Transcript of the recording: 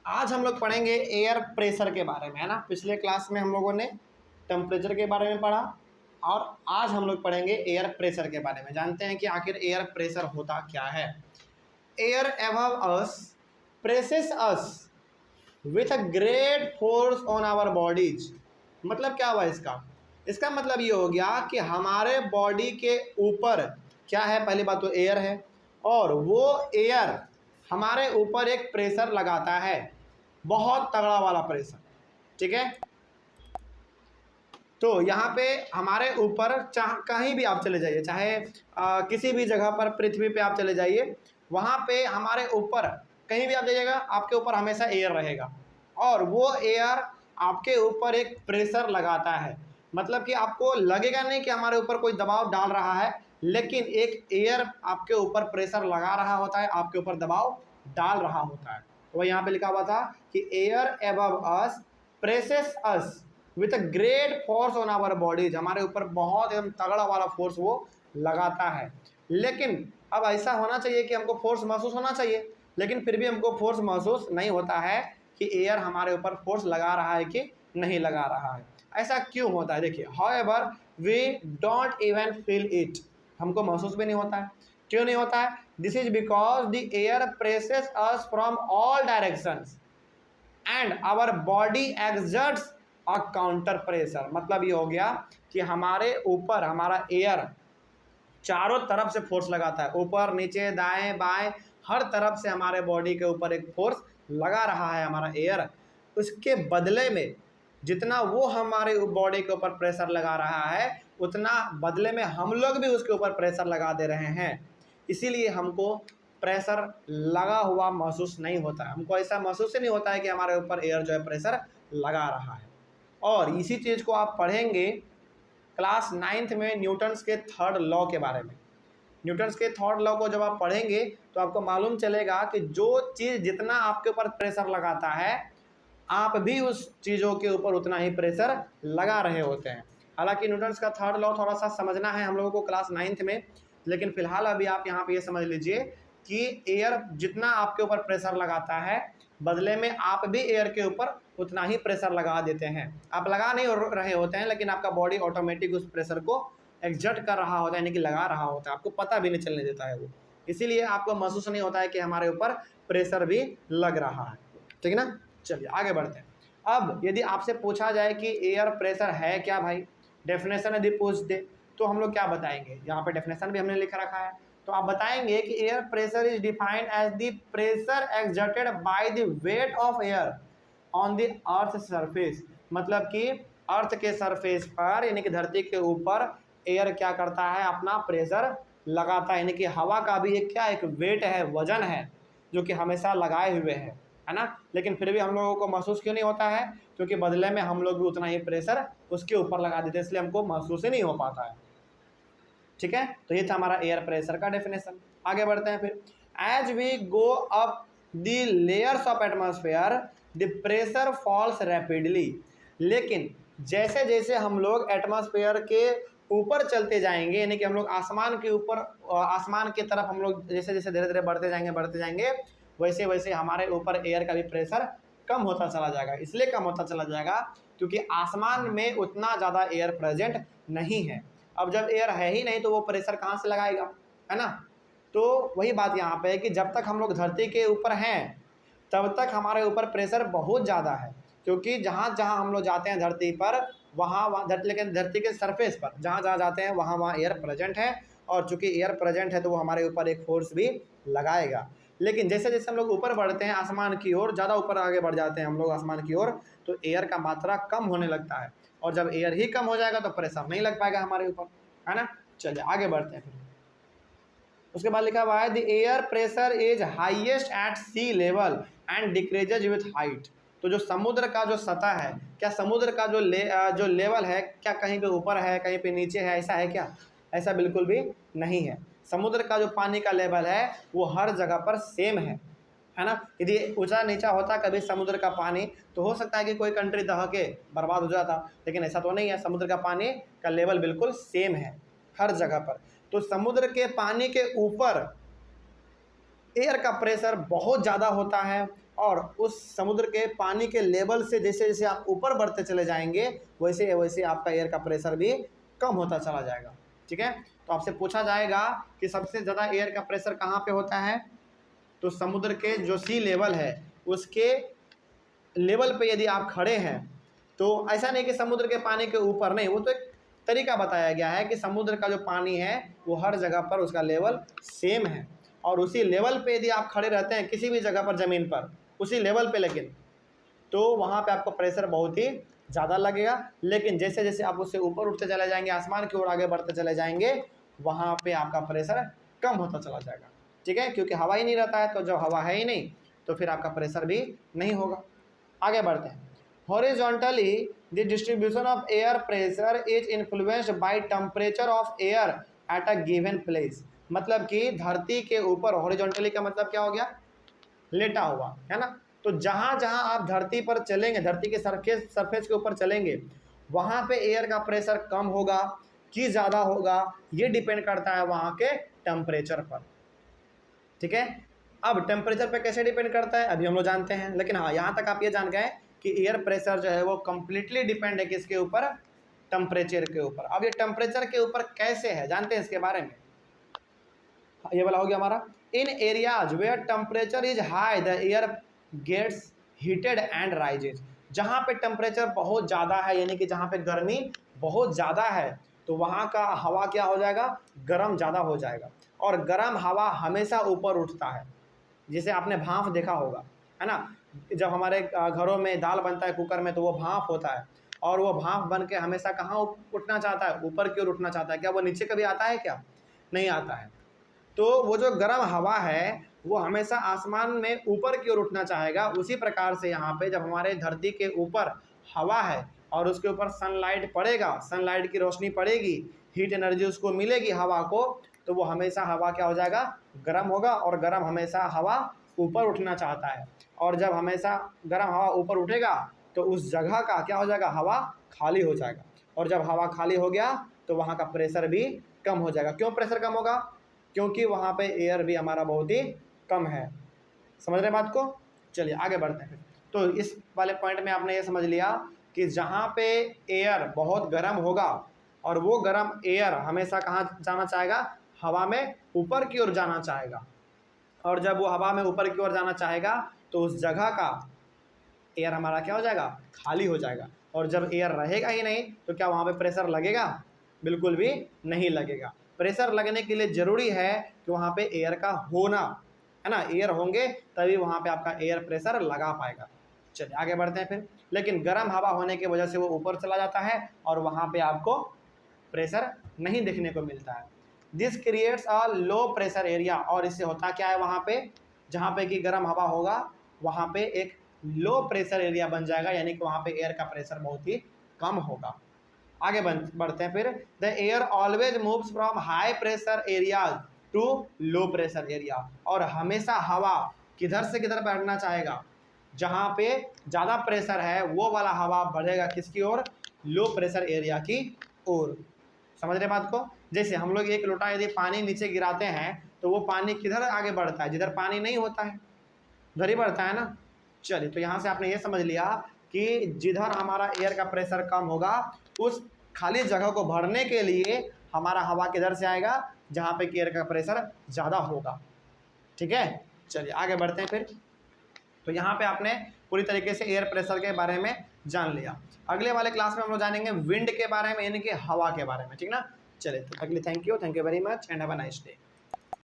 आज हम लोग पढ़ेंगे एयर प्रेशर के बारे में, है ना। पिछले क्लास में हम लोगों ने टेम्परेचर के बारे में पढ़ा और आज हम लोग पढ़ेंगे एयर प्रेशर के बारे में। जानते हैं कि आखिर एयर प्रेशर होता क्या है। Air above us presses us with a great force on our bodies. मतलब क्या हुआ इसका? इसका मतलब ये हो गया कि हमारे बॉडी के ऊपर क्या है, पहली बात तो एयर है और वो एयर हमारे ऊपर एक प्रेशर लगाता है, बहुत तगड़ा वाला प्रेशर। ठीक है, तो यहाँ पे हमारे ऊपर चाह कहीं भी आप चले जाइए, चाहे किसी भी जगह पर पृथ्वी पे आप चले जाइए, वहाँ पे हमारे ऊपर कहीं भी आप जाइएगा आपके ऊपर हमेशा एयर रहेगा और वो एयर आपके ऊपर एक प्रेशर लगाता है। मतलब कि आपको लगेगा नहीं कि हमारे ऊपर कोई दबाव डाल रहा है, लेकिन एक एयर आपके ऊपर प्रेशर लगा रहा होता है, आपके ऊपर दबाव डाल रहा होता है। तो यहाँ पे लिखा हुआ था कि air above us presses us with a great force on our bodies. हमारे ऊपर बहुत एकदम तगड़ा वाला फोर्स वो लगाता है। लेकिन अब ऐसा होना चाहिए कि हमको फोर्स महसूस होना चाहिए, लेकिन फिर भी हमको फोर्स महसूस नहीं होता है कि एयर हमारे ऊपर फोर्स लगा रहा है कि नहीं लगा रहा है। ऐसा क्यों होता है? देखिए, however we don't even feel it. हमको महसूस भी नहीं होता है। क्यों नहीं होता है? This is because the air presses us from all directions and our body exerts a counter pressure. मतलब ये हो गया कि हमारे ऊपर हमारा एयर चारों तरफ से फोर्स लगाता है, ऊपर नीचे दाएं बाएं हर तरफ से हमारे बॉडी के ऊपर एक फोर्स लगा रहा है हमारा एयर। उसके बदले में जितना वो हमारे बॉडी के ऊपर प्रेशर लगा रहा है, उतना बदले में हम लोग भी उसके ऊपर प्रेशर लगा दे रहे हैं। इसीलिए हमको प्रेशर लगा हुआ महसूस नहीं होता है। हमको ऐसा महसूस ही नहीं होता है कि हमारे ऊपर एयर जो है प्रेशर लगा रहा है। और इसी चीज़ को आप पढ़ेंगे क्लास 9th में न्यूटन्स के थर्ड लॉ के बारे में। न्यूटन्स के थर्ड लॉ को जब आप पढ़ेंगे तो आपको मालूम चलेगा कि जो चीज़ जितना आपके ऊपर प्रेशर लगाता है, आप भी उस चीज़ों के ऊपर उतना ही प्रेशर लगा रहे होते हैं। हालांकि न्यूटन्स का थर्ड लॉ थोड़ा सा समझना है हम लोगों को क्लास 9th में, लेकिन फिलहाल अभी आप यहाँ पे ये समझ लीजिए कि एयर जितना आपके ऊपर प्रेशर लगाता है, बदले में आप भी एयर के ऊपर उतना ही प्रेशर लगा देते हैं। आप लगा नहीं रहे होते हैं, लेकिन आपका बॉडी ऑटोमेटिक उस प्रेशर को एग्जर्ट कर रहा होता है, यानी कि लगा रहा होता है। आपको पता भी नहीं चलने देता है वो, इसीलिए आपको महसूस नहीं होता है कि हमारे ऊपर प्रेशर भी लग रहा है। ठीक है ना, चलिए आगे बढ़ते हैं। अब यदि आपसे पूछा जाए कि एयर प्रेशर है क्या भाई, डेफिनेशन यदि पूछ दे तो हम लोग क्या बताएंगे? यहाँ पे डेफिनेशन भी हमने लिख रखा है, तो आप बताएंगे कि air pressure is defined as the pressure exerted by the weight of air on the earth surface. मतलब कि अर्थ के सरफेस पर, यानी कि धरती के ऊपर एयर क्या करता है, अपना प्रेशर लगाता है। यानी कि हवा का भी एक क्या, एक वेट है, वजन है, जो कि हमेशा लगाए हुए है ना। लेकिन फिर भी हम लोगों को महसूस क्यों नहीं होता है? क्योंकि बदले में हम लोग भी उतना ही प्रेशर उसके ऊपर लगा देते हैं, इसलिए हमको महसूस ही नहीं हो पाता है। ठीक है, तो ये था हमारा एयर प्रेशर का डेफिनेशन। आगे बढ़ते हैं फिर। As we go up the layers of atmosphere the pressure falls rapidly. लेकिन जैसे जैसे हम लोग एटमॉस्फेयर के ऊपर चलते जाएंगे, यानी कि हम लोग आसमान के ऊपर, आसमान की तरफ हम लोग जैसे जैसे धीरे धीरे बढ़ते जाएंगे, वैसे वैसे हमारे ऊपर एयर का भी प्रेशर कम होता चला जाएगा। इसलिए कम होता चला जाएगा क्योंकि आसमान में उतना ज़्यादा एयर प्रेजेंट नहीं है। अब जब एयर है ही नहीं तो वो प्रेशर कहाँ से लगाएगा, है ना। तो वही बात यहाँ पे है कि जब तक हम लोग धरती के ऊपर हैं तब तक हमारे ऊपर प्रेशर बहुत ज़्यादा है, क्योंकि जहाँ जहाँ हम लोग जाते हैं धरती पर, वहाँ धरती, लेकिन धरती के सरफेस पर जहाँ जहाँ जाते हैं वहाँ एयर प्रेजेंट है, और चूंकि एयर प्रेजेंट है तो वो हमारे ऊपर एक फोर्स भी लगाएगा। लेकिन जैसे जैसे हम लोग ऊपर बढ़ते हैं आसमान की ओर, ज़्यादा ऊपर आगे बढ़ जाते हैं हम लोग आसमान की ओर, तो एयर का मात्रा कम होने लगता है, और जब एयर ही कम हो जाएगा तो प्रेशर नहीं लग पाएगा हमारे ऊपर, है ना। चलिए आगे बढ़ते हैं फिर। उसके बाद लिखा हुआ है the air pressure is highest at sea level and decreases with height. तो जो समुद्र का जो सतह है, क्या समुद्र का जो लेवल है, क्या कहीं पे ऊपर है कहीं पे नीचे है, ऐसा है क्या? ऐसा बिल्कुल भी नहीं है। समुद्र का जो पानी का लेवल है वो हर जगह पर सेम है ना। यदि ऊंचा नीचा होता कभी समुद्र का पानी तो हो सकता है कि कोई कंट्री दह के बर्बाद हो जाता, लेकिन ऐसा तो नहीं है। समुद्र का पानी का लेवल बिल्कुल सेम है हर जगह पर। तो समुद्र के पानी के ऊपर एयर का प्रेशर बहुत ज़्यादा होता है और उस समुद्र के पानी के लेवल से जैसे जैसे आप ऊपर बढ़ते चले जाएंगे वैसे वैसे आपका एयर का प्रेशर भी कम होता चला जाएगा। ठीक है, तो आपसे पूछा जाएगा कि सबसे ज़्यादा एयर का प्रेशर कहाँ पे होता है, तो समुद्र के जो सी लेवल है उसके लेवल पे यदि आप खड़े हैं, तो ऐसा नहीं कि समुद्र के पानी के ऊपर, नहीं, वो तो एक तरीका बताया गया है कि समुद्र का जो पानी है वो हर जगह पर उसका लेवल सेम है और उसी लेवल पे यदि आप खड़े रहते हैं किसी भी जगह पर ज़मीन पर उसी लेवल पे, लेकिन तो वहाँ पे आपको प्रेशर बहुत ही ज़्यादा लगेगा। लेकिन जैसे जैसे आप उससे ऊपर उठते चले जाएंगे, आसमान की ओर आगे बढ़ते चले जाएंगे, वहाँ पे आपका प्रेशर कम होता चला जाएगा। ठीक है, क्योंकि हवा ही नहीं रहता है, तो जब हवा है ही नहीं तो फिर आपका प्रेशर भी नहीं होगा। आगे बढ़ते हैं। Horizontally the distribution of air pressure is influenced by temperature of air at a given place. मतलब कि धरती के ऊपर, हॉरिजॉन्टली का मतलब क्या हो गया, लेटा हुआ, है ना। तो जहाँ जहाँ आप धरती पर चलेंगे, धरती के सरफेस के ऊपर चलेंगे, वहाँ पे एयर का प्रेशर कम होगा कि ज़्यादा होगा, ये डिपेंड करता है वहाँ के टेम्परेचर पर। ठीक है, अब टेम्परेचर पे कैसे डिपेंड करता है अभी हम लोग जानते हैं, लेकिन हाँ यहाँ तक आप ये जान गए कि एयर प्रेशर जो है वो कम्प्लीटली डिपेंड है किसके ऊपर, टेम्परेचर के ऊपर। अब ये टेम्परेचर के ऊपर कैसे है जानते हैं इसके बारे में, ये वाला हो गया हमारा। In areas where temperature is high the air gets heated and rises. जहाँ पे टेम्परेचर बहुत ज़्यादा है यानी कि जहाँ पे गर्मी बहुत ज़्यादा है तो वहाँ का हवा क्या हो जाएगा, गर्म ज़्यादा हो जाएगा और गर्म हवा हमेशा ऊपर उठता है। जैसे आपने भाप देखा होगा, है ना, जब हमारे घरों में दाल बनता है कुकर में तो वो भाप होता है और वो भाप बन के हमेशा कहाँ उठना चाहता है, ऊपर की ओर उठना चाहता है। क्या वो नीचे कभी आता है, क्या नहीं आता है। तो वो जो गर्म हवा है वो हमेशा आसमान में ऊपर की ओर उठना चाहेगा। उसी प्रकार से यहाँ पे जब हमारे धरती के ऊपर हवा है और उसके ऊपर सनलाइट पड़ेगा, सनलाइट की रोशनी पड़ेगी, हीट एनर्जी उसको मिलेगी हवा को, तो वो हमेशा हवा क्या हो जाएगा, गर्म होगा और गर्म हमेशा हवा ऊपर उठना चाहता है। और जब हमेशा गर्म हवा ऊपर उठेगा तो उस जगह का क्या हो जाएगा, हवा खाली हो जाएगा और जब हवा खाली हो गया तो वहाँ का प्रेशर भी कम हो जाएगा। क्यों प्रेशर कम होगा, क्योंकि वहाँ पे एयर भी हमारा बहुत ही कम है। समझ रहे बात को, चलिए आगे बढ़ते हैं। तो इस वाले पॉइंट में आपने ये समझ लिया कि जहाँ पे एयर बहुत गर्म होगा और वो गर्म एयर हमेशा कहाँ जाना चाहेगा, हवा में ऊपर की ओर जाना चाहेगा और जब वो हवा में ऊपर की ओर जाना चाहेगा तो उस जगह का एयर हमारा क्या हो जाएगा, खाली हो जाएगा। और जब एयर रहेगा ही नहीं तो क्या वहाँ पे प्रेशर लगेगा, बिल्कुल भी नहीं लगेगा। प्रेशर लगने के लिए ज़रूरी है कि वहाँ पे एयर का होना, है ना, एयर होंगे तभी वहाँ पे आपका एयर प्रेशर लगा पाएगा। चलिए आगे बढ़ते हैं फिर। लेकिन गर्म हवा होने की वजह से वो ऊपर चला जाता है और वहाँ पे आपको प्रेशर नहीं देखने को मिलता है। This creates a low pressure area. और इससे होता क्या है, वहाँ पे जहाँ पे कि गर्म हवा होगा वहाँ पे एक लो प्रेशर एरिया बन जाएगा, यानी कि वहाँ पे एयर का प्रेशर बहुत ही कम होगा। आगे बढ़ते हैं फिर। The air always moves from high pressure area to low pressure area. और हमेशा हवा किधर से किधर बढ़ना चाहेगा, जहाँ पे ज़्यादा प्रेशर है वो वाला हवा बढ़ेगा किसकी ओर, लो प्रेशर एरिया की ओर। समझ रहे बात को। जैसे हम लोग एक लोटा यदि पानी नीचे गिराते हैं तो वो पानी किधर आगे बढ़ता है, जिधर पानी नहीं होता है उधर ही बढ़ता है ना। चलिए, तो यहाँ से आपने ये समझ लिया कि जिधर हमारा एयर का प्रेशर कम होगा उस खाली जगह को भरने के लिए हमारा हवा किधर से आएगा, जहाँ पे एयर का प्रेशर ज़्यादा होगा। ठीक है, चलिए आगे बढ़ते हैं फिर। तो यहाँ पे आपने पूरी तरीके से एयर प्रेशर के बारे में जान लिया। अगले वाले क्लास में हम लोग जानेंगे विंड के बारे में, यानी कि हवा के बारे में। ठीक ना, चलिए तो अगले thank you very much and have a nice day.